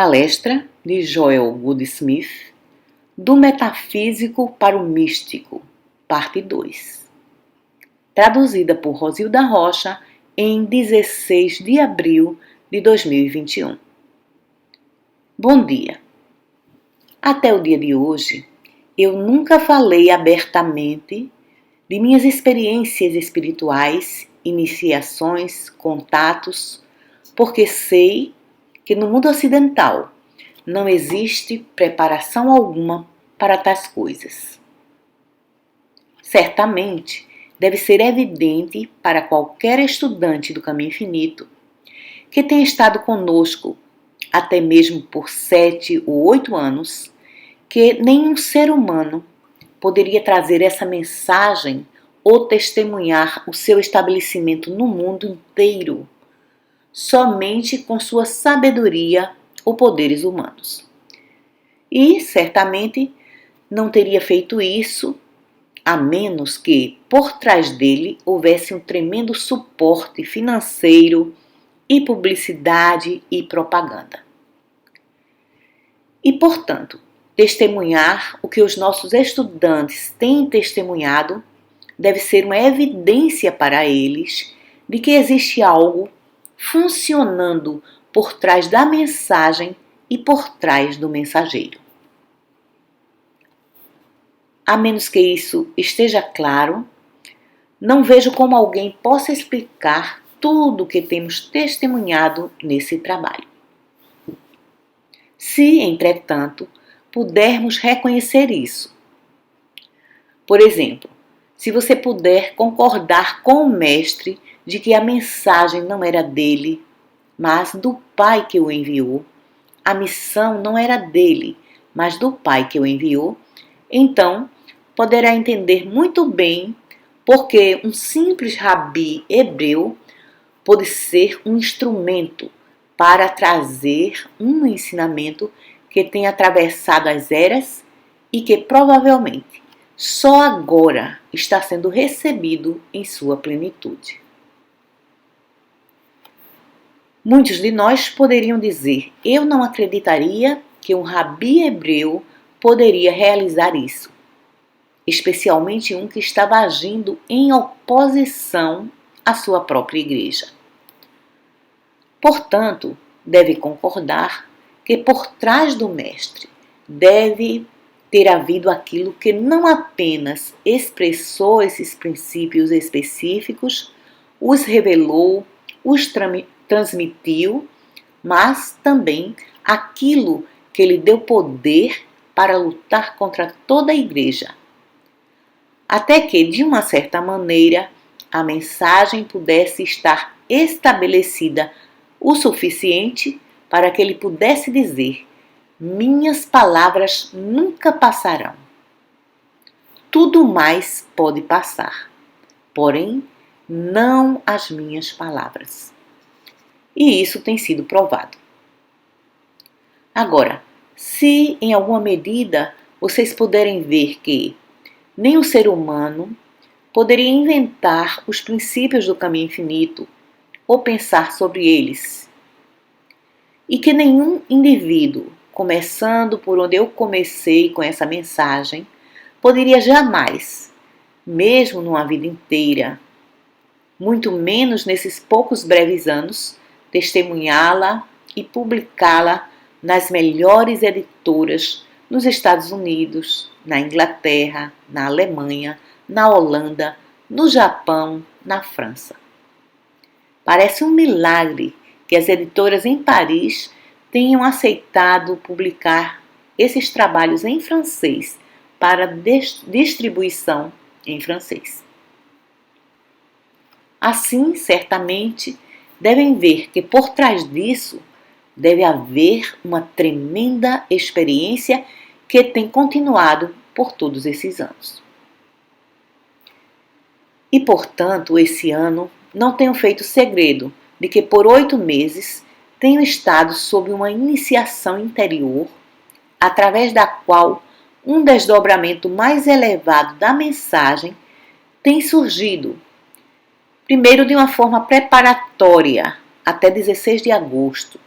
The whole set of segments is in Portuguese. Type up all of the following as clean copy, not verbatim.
Palestra de Joel Goldsmith, Do Metafísico para o Místico, parte 2. Traduzida por Rosilda Rocha em 16 de abril de 2021. Bom dia. Até o dia de hoje, eu nunca falei abertamente de minhas experiências espirituais, iniciações, contatos, porque sei que no mundo ocidental não existe preparação alguma para tais coisas. Certamente, deve ser evidente para qualquer estudante do Caminho Infinito que tenha estado conosco até mesmo por 7 ou 8 anos, que nenhum ser humano poderia trazer essa mensagem ou testemunhar o seu estabelecimento no mundo inteiro somente com sua sabedoria ou poderes humanos. E, certamente, não teria feito isso a menos que, por trás dele, houvesse um tremendo suporte financeiro e publicidade e propaganda. E, portanto, testemunhar o que os nossos estudantes têm testemunhado deve ser uma evidência para eles de que existe algo funcionando por trás da mensagem e por trás do mensageiro. A menos que isso esteja claro, não vejo como alguém possa explicar tudo o que temos testemunhado nesse trabalho. Se, entretanto, pudermos reconhecer isso. Por exemplo, se você puder concordar com o mestre de que a mensagem não era dele, mas do Pai que o enviou, a missão não era dele, mas do Pai que o enviou, então poderá entender muito bem porque um simples rabi hebreu pode ser um instrumento para trazer um ensinamento que tenha atravessado as eras e que provavelmente só agora está sendo recebido em sua plenitude. Muitos de nós poderiam dizer: eu não acreditaria que um rabi hebreu poderia realizar isso, especialmente um que estava agindo em oposição à sua própria igreja. Portanto, deve concordar que por trás do mestre deve ter havido aquilo que não apenas expressou esses princípios específicos, os revelou, os transmitiu, mas também aquilo que lhe deu poder para lutar contra toda a igreja. Até que, de uma certa maneira, a mensagem pudesse estar estabelecida o suficiente para que ele pudesse dizer: minhas palavras nunca passarão. Tudo mais pode passar, porém, não as minhas palavras. E isso tem sido provado. Agora, se em alguma medida vocês puderem ver que nem o ser humano poderia inventar os princípios do caminho infinito ou pensar sobre eles, e que nenhum indivíduo, começando por onde eu comecei com essa mensagem, poderia jamais, mesmo numa vida inteira, muito menos nesses poucos breves anos, testemunhá-la e publicá-la nas melhores editoras nos Estados Unidos, na Inglaterra, na Alemanha, na Holanda, no Japão, na França. Parece um milagre que as editoras em Paris tenham aceitado publicar esses trabalhos em francês para distribuição em francês. Assim, certamente, devem ver que por trás disso deve haver uma tremenda experiência que tem continuado por todos esses anos. E, portanto, esse ano não tenho feito segredo de que por 8 meses tenho estado sob uma iniciação interior, através da qual um desdobramento mais elevado da mensagem tem surgido, primeiro de uma forma preparatória, até 16 de agosto.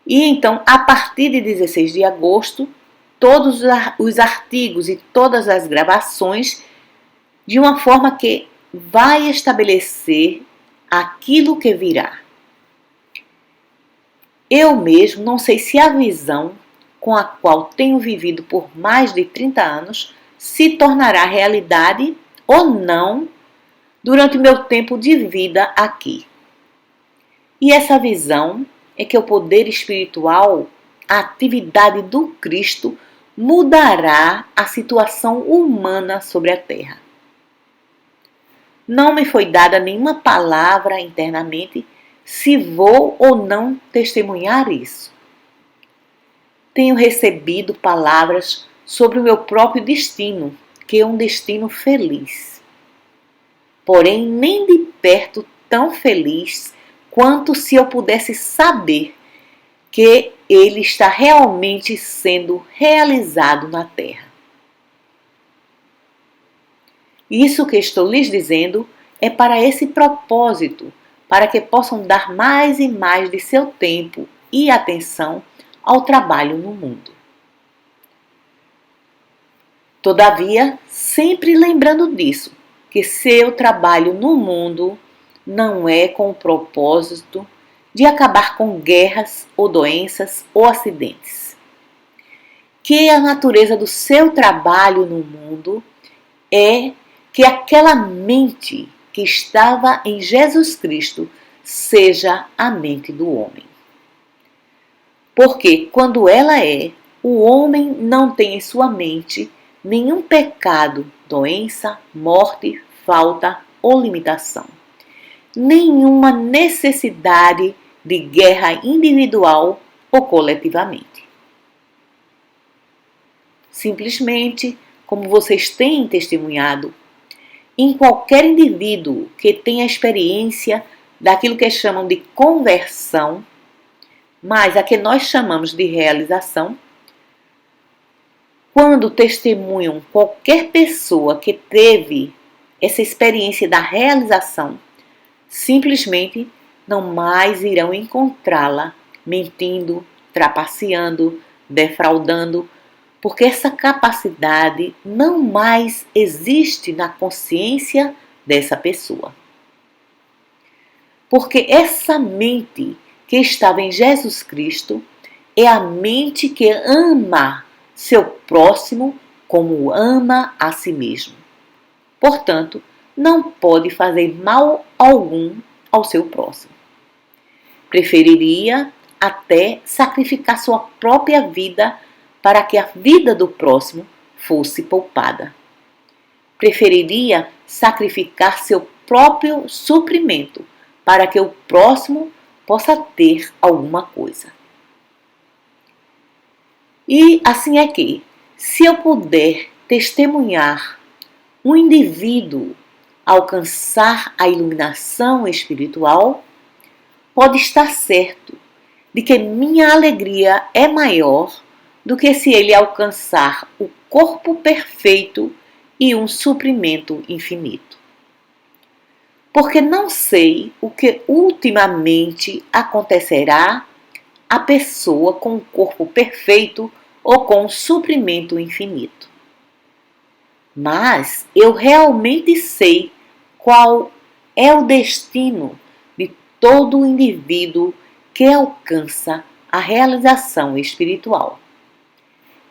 E então, a partir de 16 de agosto, todos os artigos e todas as gravações, de uma forma que vai estabelecer aquilo que virá. Eu mesmo não sei se a visão com a qual tenho vivido por mais de 30 anos se tornará realidade ou não durante o meu tempo de vida aqui. E essa visão é que o poder espiritual, a atividade do Cristo, mudará a situação humana sobre a terra. Não me foi dada nenhuma palavra internamente se vou ou não testemunhar isso. Tenho recebido palavras sobre o meu próprio destino, que é um destino feliz. Porém, nem de perto tão feliz quanto se eu pudesse saber que ele está realmente sendo realizado na terra. Isso que estou lhes dizendo é para esse propósito, para que possam dar mais e mais de seu tempo e atenção ao trabalho no mundo. Todavia, sempre lembrando disso, que seu trabalho no mundo não é com o propósito de acabar com guerras ou doenças ou acidentes. Que a natureza do seu trabalho no mundo é que aquela mente que estava em Jesus Cristo seja a mente do homem. Porque quando ela é, o homem não tem em sua mente nenhum pecado, doença, morte, falta ou limitação. Nenhuma necessidade de guerra individual ou coletivamente. Simplesmente, como vocês têm testemunhado, em qualquer indivíduo que tenha experiência daquilo que chamam de conversão, mas a que nós chamamos de realização, quando testemunham qualquer pessoa que teve essa experiência da realização, simplesmente não mais irão encontrá-la mentindo, trapaceando, defraudando, porque essa capacidade não mais existe na consciência dessa pessoa. Porque essa mente que estava em Jesus Cristo é a mente que ama seu próximo como ama a si mesmo. Portanto, não pode fazer mal algum ao seu próximo. Preferiria até sacrificar sua própria vida para que a vida do próximo fosse poupada. Preferiria sacrificar seu próprio suprimento para que o próximo possa ter alguma coisa. E assim é que, se eu puder testemunhar um indivíduo alcançar a iluminação espiritual, pode estar certo de que minha alegria é maior do que se ele alcançar o corpo perfeito e um suprimento infinito. Porque não sei o que ultimamente acontecerá à pessoa com o corpo perfeito ou com o suprimento infinito. Mas eu realmente sei qual é o destino de todo indivíduo que alcança a realização espiritual.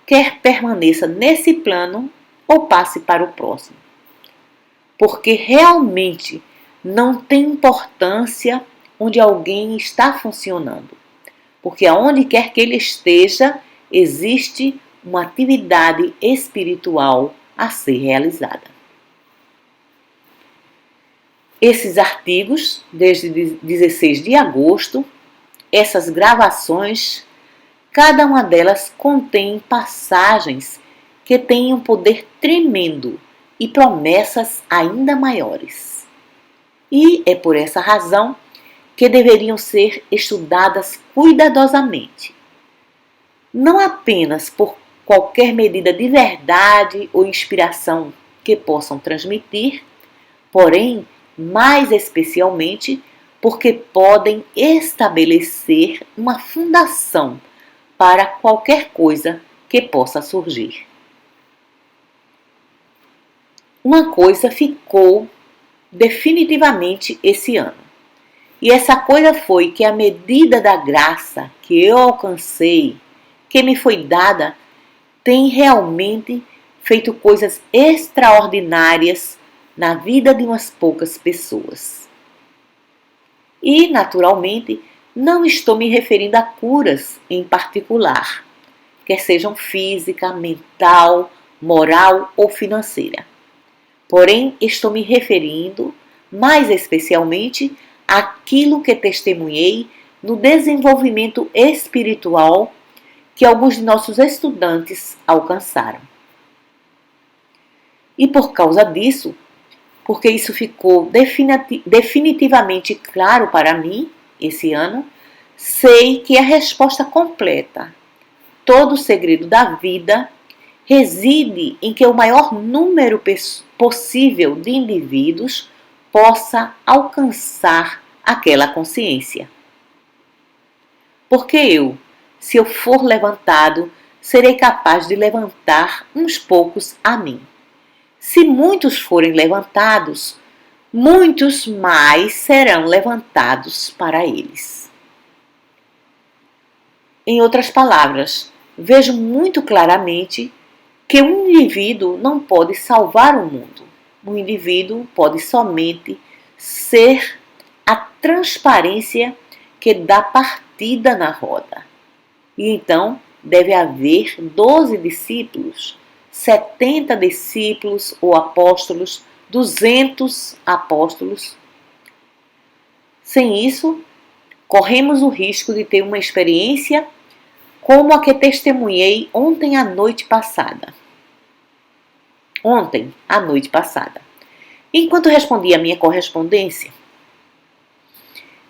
Quer permaneça nesse plano ou passe para o próximo. Porque realmente não tem importância onde alguém está funcionando. Porque aonde quer que ele esteja, existe uma atividade espiritual a ser realizada. Esses artigos, desde 16 de agosto, essas gravações, cada uma delas contém passagens que têm um poder tremendo e promessas ainda maiores. E é por essa razão que deveriam ser estudadas cuidadosamente. Não apenas por qualquer medida de verdade ou inspiração que possam transmitir, porém, mais especialmente, porque podem estabelecer uma fundação para qualquer coisa que possa surgir. Uma coisa ficou definitivamente esse ano. E essa coisa foi que a medida da graça que eu alcancei, que me foi dada, tem realmente feito coisas extraordinárias na vida de umas poucas pessoas. E, naturalmente, não estou me referindo a curas em particular, quer sejam física, mental, moral ou financeira. Porém, estou me referindo mais especialmente àquilo que testemunhei no desenvolvimento espiritual que alguns de nossos estudantes alcançaram. E por causa disso, porque isso ficou definitivamente claro para mim esse ano, sei que a resposta completa, todo o segredo da vida, reside em que o maior número possível de indivíduos possa alcançar aquela consciência. Porque eu, se eu for levantado, serei capaz de levantar uns poucos a mim. Se muitos forem levantados, muitos mais serão levantados para eles. Em outras palavras, vejo muito claramente que um indivíduo não pode salvar o mundo. Um indivíduo pode somente ser a transparência que dá partida na roda. E então deve haver 12 discípulos, 70 discípulos ou apóstolos, 200 apóstolos. Sem isso, corremos o risco de ter uma experiência como a que testemunhei ontem à noite passada. Enquanto respondia a minha correspondência,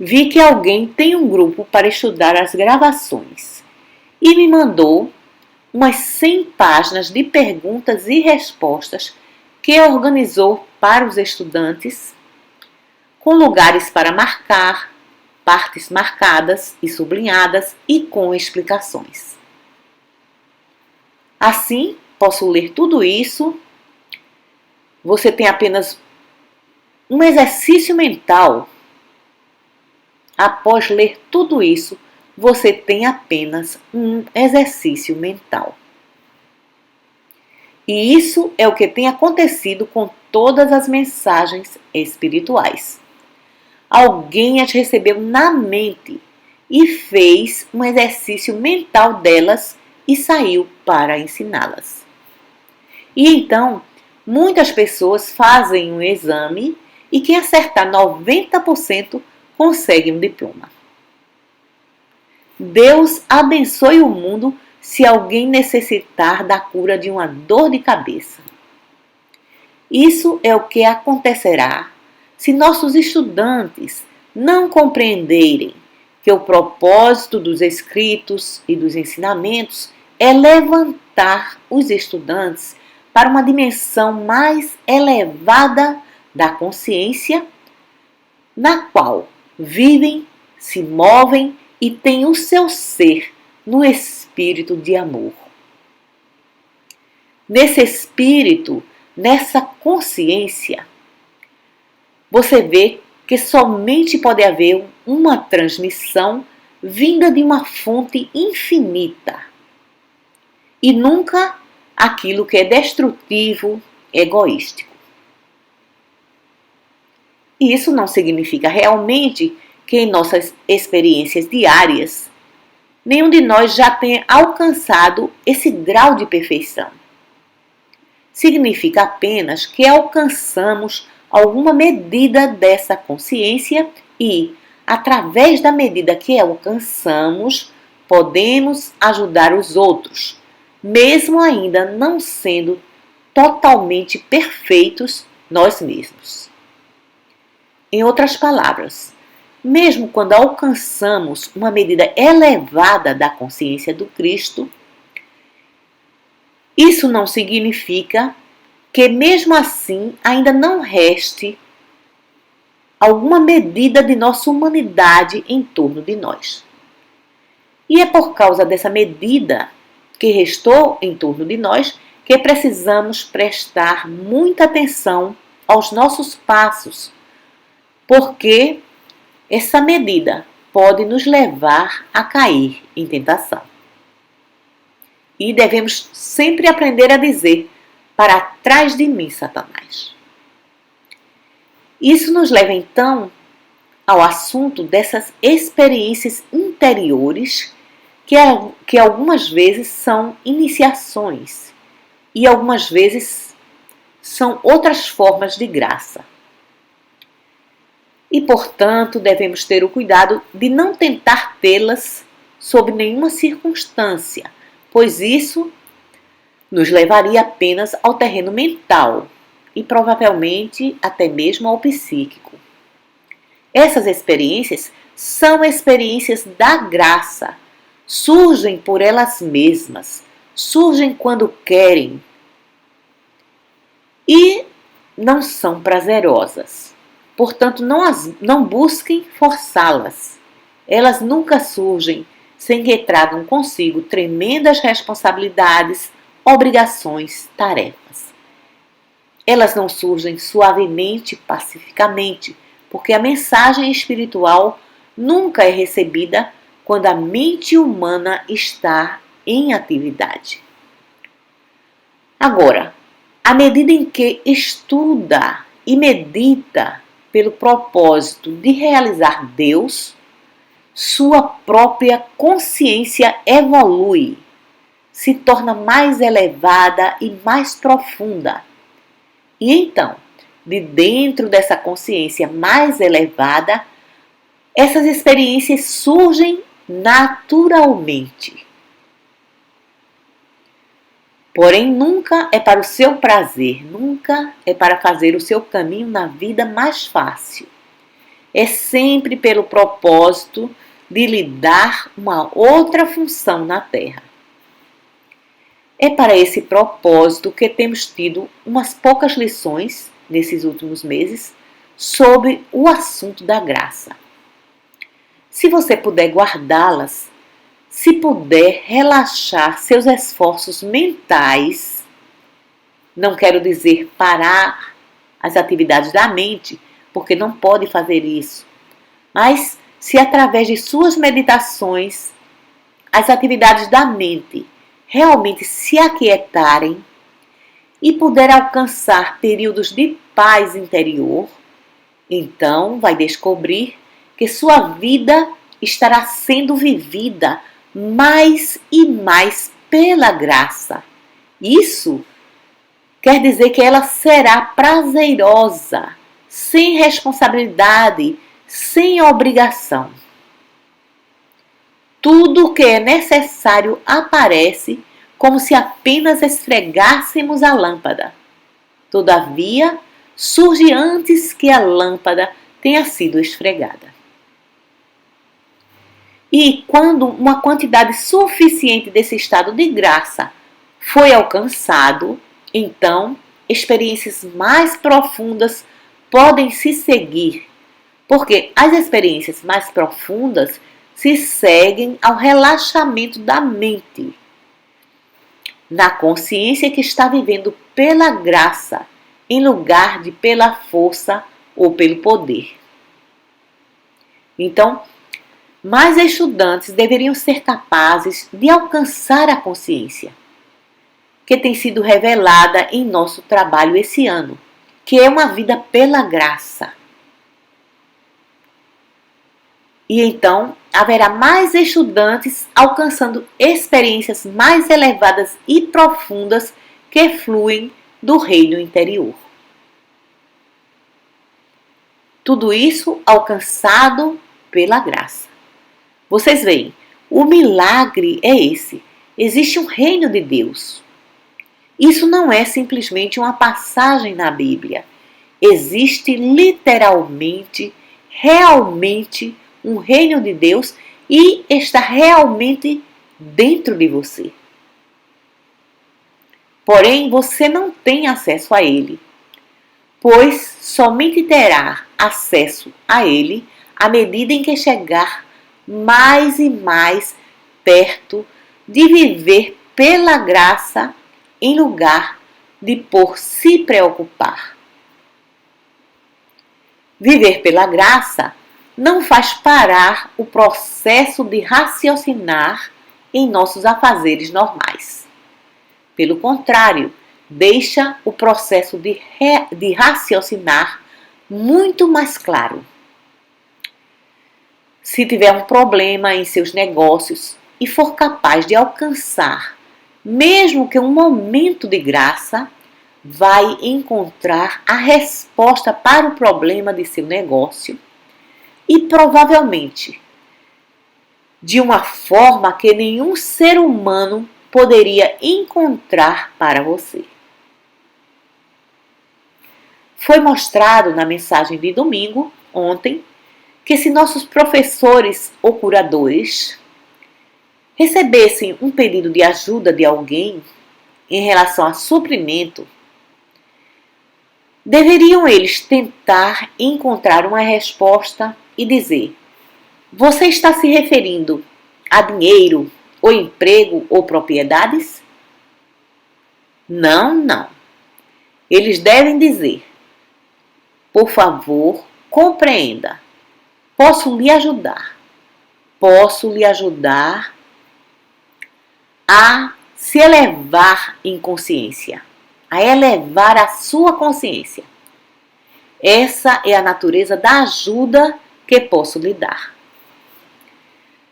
vi que alguém tem um grupo para estudar as gravações e me mandou umas 100 páginas de perguntas e respostas que organizou para os estudantes, com lugares para marcar, partes marcadas e sublinhadas e com explicações. Assim, posso ler tudo isso. Você tem apenas um exercício mental. Após ler tudo isso, você tem apenas um exercício mental. E isso é o que tem acontecido com todas as mensagens espirituais. Alguém as recebeu na mente e fez um exercício mental delas e saiu para ensiná-las. E então, muitas pessoas fazem um exame e quem acertar 90% consegue um diploma. Deus abençoe o mundo se alguém necessitar da cura de uma dor de cabeça. Isso é o que acontecerá se nossos estudantes não compreenderem que o propósito dos escritos e dos ensinamentos é levantar os estudantes para uma dimensão mais elevada da consciência, na qual vivem, se movem e têm o seu ser no espírito de amor. Nesse espírito, nessa consciência, você vê que somente pode haver uma transmissão vinda de uma fonte infinita e nunca aquilo que é destrutivo, egoístico. E isso não significa realmente que em nossas experiências diárias, nenhum de nós já tenha alcançado esse grau de perfeição. Significa apenas que alcançamos alguma medida dessa consciência e, através da medida que alcançamos, podemos ajudar os outros, mesmo ainda não sendo totalmente perfeitos nós mesmos. Em outras palavras, mesmo quando alcançamos uma medida elevada da consciência do Cristo, isso não significa que mesmo assim ainda não reste alguma medida de nossa humanidade em torno de nós. E é por causa dessa medida que restou em torno de nós que precisamos prestar muita atenção aos nossos passos, porque essa medida pode nos levar a cair em tentação. E devemos sempre aprender a dizer: para trás de mim, Satanás. Isso nos leva então ao assunto dessas experiências interiores que algumas vezes são iniciações e algumas vezes são outras formas de graça. E, portanto, devemos ter o cuidado de não tentar tê-las sob nenhuma circunstância, pois isso nos levaria apenas ao terreno mental e provavelmente até mesmo ao psíquico. Essas experiências são experiências da graça, surgem por elas mesmas, surgem quando querem e não são prazerosas. Portanto, não busquem forçá-las. Elas nunca surgem sem que tragam consigo tremendas responsabilidades, obrigações, tarefas. Elas não surgem suavemente, pacificamente, porque a mensagem espiritual nunca é recebida quando a mente humana está em atividade. Agora, à medida em que estuda e medita pelo propósito de realizar Deus, sua própria consciência evolui, se torna mais elevada e mais profunda. E então, de dentro dessa consciência mais elevada, essas experiências surgem naturalmente. Porém, nunca é para o seu prazer, nunca é para fazer o seu caminho na vida mais fácil. É sempre pelo propósito de lhe dar uma outra função na Terra. É para esse propósito que temos tido umas poucas lições, nesses últimos meses, sobre o assunto da graça. Se você puder guardá-las, se puder relaxar seus esforços mentais, não quero dizer parar as atividades da mente, porque não pode fazer isso, mas se através de suas meditações as atividades da mente realmente se aquietarem e puder alcançar períodos de paz interior, então vai descobrir que sua vida estará sendo vivida mais e mais pela graça. Isso quer dizer que ela será prazerosa, sem responsabilidade, sem obrigação. Tudo o que é necessário aparece como se apenas esfregássemos a lâmpada. Todavia, surge antes que a lâmpada tenha sido esfregada. E quando uma quantidade suficiente desse estado de graça foi alcançado, então experiências mais profundas podem se seguir, porque as experiências mais profundas se seguem ao relaxamento da mente, na consciência que está vivendo pela graça, em lugar de pela força ou pelo poder. Então, mais estudantes deveriam ser capazes de alcançar a consciência, que tem sido revelada em nosso trabalho esse ano, que é uma vida pela graça. E então haverá mais estudantes alcançando experiências mais elevadas e profundas que fluem do reino interior. Tudo isso alcançado pela graça. Vocês veem, o milagre é esse. Existe um reino de Deus. Isso não é simplesmente uma passagem na Bíblia. Existe literalmente, realmente um reino de Deus e está realmente dentro de você. Porém, você não tem acesso a ele, pois somente terá acesso a ele à medida em que chegar mais e mais perto de viver pela graça em lugar de por se preocupar. Viver pela graça não faz parar o processo de raciocinar em nossos afazeres normais. Pelo contrário, deixa o processo de raciocinar muito mais claro. Se tiver um problema em seus negócios e for capaz de alcançar, mesmo que um momento de graça, vai encontrar a resposta para o problema de seu negócio e provavelmente de uma forma que nenhum ser humano poderia encontrar para você. Foi mostrado na mensagem de domingo, ontem, que se nossos professores ou curadores recebessem um pedido de ajuda de alguém em relação a suprimento, deveriam eles tentar encontrar uma resposta e dizer: você está se referindo a dinheiro, ou emprego, ou propriedades? Não. Eles devem dizer: por favor, compreenda. Posso lhe ajudar. Posso lhe ajudar a se elevar em consciência, a elevar a sua consciência. Essa é a natureza da ajuda que posso lhe dar.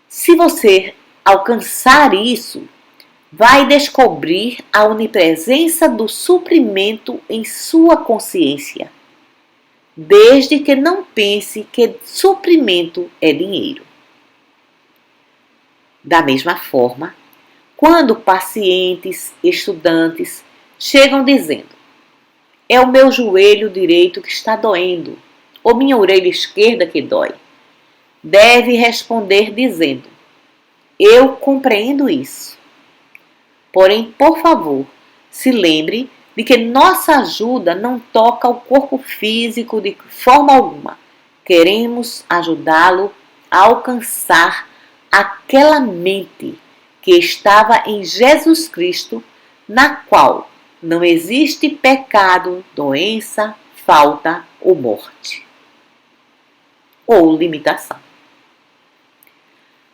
Se você alcançar isso, vai descobrir a onipresença do suprimento em sua consciência, desde que não pense que suprimento é dinheiro. Da mesma forma, quando pacientes, estudantes chegam dizendo: é o meu joelho direito que está doendo, ou minha orelha esquerda que dói, deve responder dizendo: eu compreendo isso. Porém, por favor, se lembre de que nossa ajuda não toca o corpo físico de forma alguma. Queremos ajudá-lo a alcançar aquela mente que estava em Jesus Cristo, na qual não existe pecado, doença, falta ou morte, ou limitação.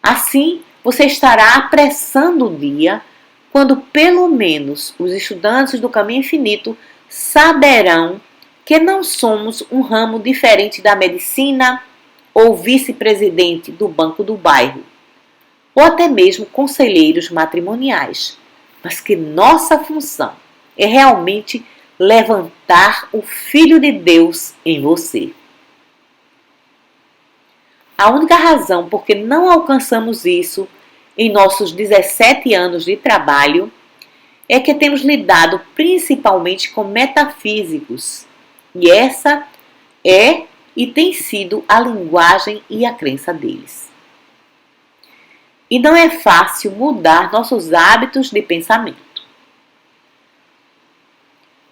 Assim, você estará apressando o dia quando pelo menos os estudantes do Caminho Infinito saberão que não somos um ramo diferente da medicina ou vice-presidente do banco do bairro, ou até mesmo conselheiros matrimoniais, mas que nossa função é realmente levantar o Filho de Deus em você. A única razão por que não alcançamos isso em nossos 17 anos de trabalho é que temos lidado principalmente com metafísicos, e essa é e tem sido a linguagem e a crença deles. E não é fácil mudar nossos hábitos de pensamento.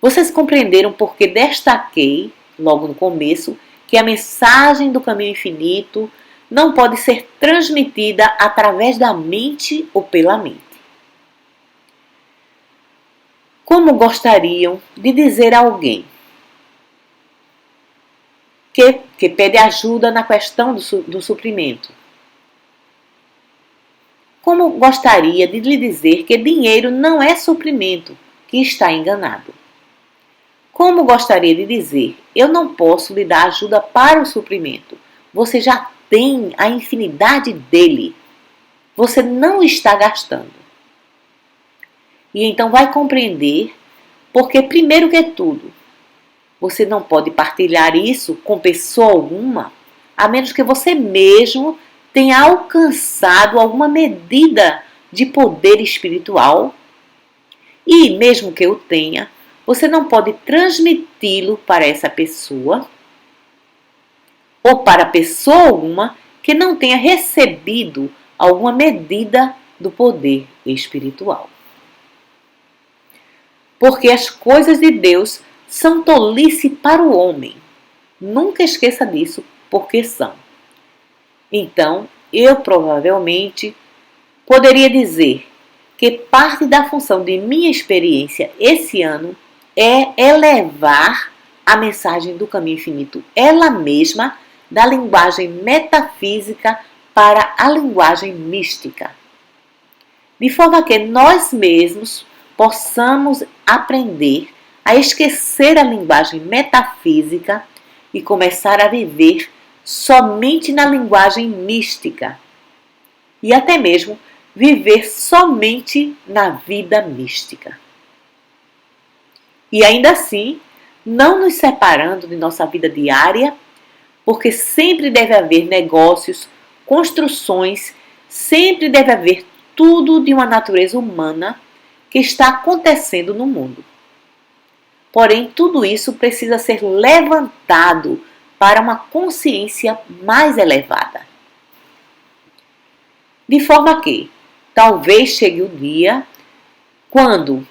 Vocês compreenderam porque destaquei, logo no começo, que a mensagem do Caminho Infinito não pode ser transmitida através da mente ou pela mente. Como gostariam de dizer a alguém que pede ajuda na questão do suprimento? Como gostaria de lhe dizer que dinheiro não é suprimento, que está enganado? Como gostaria de dizer: eu não posso lhe dar ajuda para o suprimento, você já tem a infinidade dele, você não está gastando. E então vai compreender porque, primeiro que tudo, você não pode partilhar isso com pessoa alguma, a menos que você mesmo tenha alcançado alguma medida de poder espiritual. E mesmo que eu tenha, você não pode transmiti-lo para essa pessoa ou para pessoa alguma que não tenha recebido alguma medida do poder espiritual. Porque as coisas de Deus são tolice para o homem, Nunca esqueça disso, porque são. Então, eu provavelmente poderia dizer que parte da função de minha experiência esse ano é elevar a mensagem do caminho infinito, ela mesma, da linguagem metafísica para a linguagem mística. De forma que nós mesmos possamos aprender a esquecer a linguagem metafísica e começar a viver somente na linguagem mística. E até mesmo viver somente na vida mística. E ainda assim, não nos separando de nossa vida diária, porque sempre deve haver negócios, construções, sempre deve haver tudo de uma natureza humana que está acontecendo no mundo. Porém, tudo isso precisa ser levantado para uma consciência mais elevada. De forma que, talvez chegue o dia quando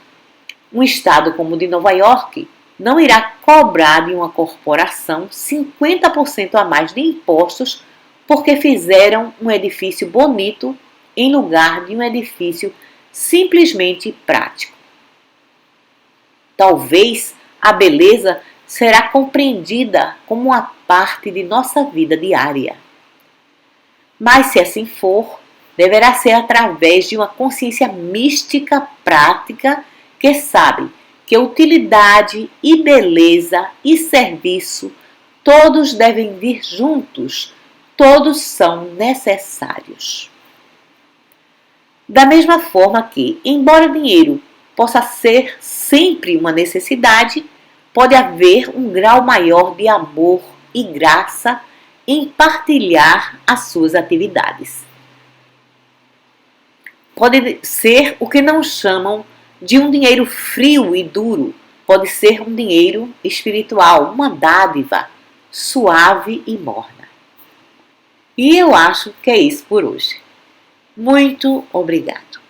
um estado como o de Nova York não irá cobrar de uma corporação 50% a mais de impostos porque fizeram um edifício bonito em lugar de um edifício simplesmente prático. Talvez a beleza será compreendida como uma parte de nossa vida diária. Mas se assim for, deverá ser através de uma consciência mística prática que sabe que utilidade e beleza e serviço todos devem vir juntos, todos são necessários. Da mesma forma que, embora o dinheiro possa ser sempre uma necessidade, pode haver um grau maior de amor e graça em partilhar as suas atividades. Pode ser o que não chamam de um dinheiro frio e duro, pode ser um dinheiro espiritual, uma dádiva suave e morna. E eu acho que é isso por hoje. Muito obrigado.